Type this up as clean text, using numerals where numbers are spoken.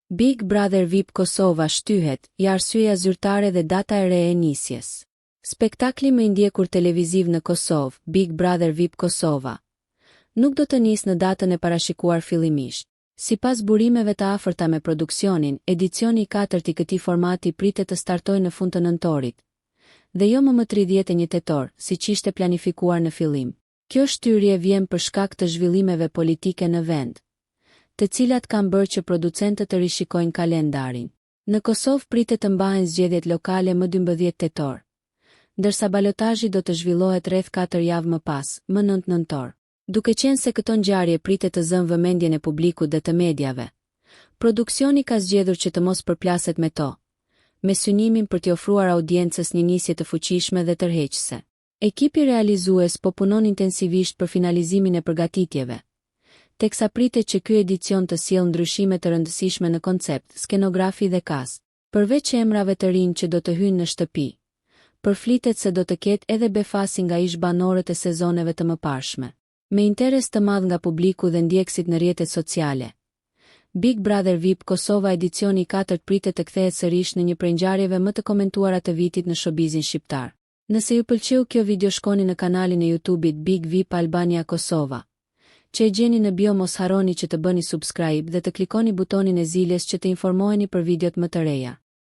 Big Brother VIP Kosova shtyhet, i arsyeja zyrtare dhe data e re e nisjes. Spektakli më i ndjekur televiziv në Kosovë, Big Brother VIP Kosova, nuk do të nisë në datën e parashikuar fillimisht. Sipas burimeve të afërta me produksionin, edicioni i 4 i këtij formati pritet të startojë në fund të nëntorit, dhe jo më 31 tetor, siç ishte planifikuar në fillim. Kjo shtyrje vjen për shkak të zhvillimeve politike në vend, të cilat kanë bërë që producentët të rishikojnë kalendarin. Në Kosovë pritet të mbahen zgjedhjet lokale më 12 tetor, ndërsa balotazhi do të zhvillohet rreth 4 javë më pas, më 9 nëntor. Duke qenë se këto ngjarje pritet të zënë vëmendjen e publikut dhe të mediave, produksioni ka zgjedhur që të mos përplaset me to, me synimin për t'i ofruar audiencës një nisje të fuqishme dhe tërheqëse. Ekipi realizues po punon intensivisht për finalizimin e përgatitjeve, teksa pritet që ky edicion të sjellë ndryshime të rëndësishme në koncept, skenografi dhe kast. Përveç emrave të rinj që do të hyjnë në shtëpi, përflitet se do të ketë edhe befasi nga ish-banorët e sezoneve të mëparshme. Me interes të madh nga publiku dhe ndjekësit në rrjetet sociale, Big Brother VIP Kosova edicioni 4 pritet të kthehet sërish në një prej ngjarjeve më të komentuara të vitit në showbizin shqiptar. Nëse ju pëlqeu kjo video, shkoni në kanalin e YouTube-it Big VIP Albania Kosova, që e gjeni në bio. Mos harroni që të bëni subscribe dhe të klikoni butonin e ziljes që të informoheni për videot më të reja.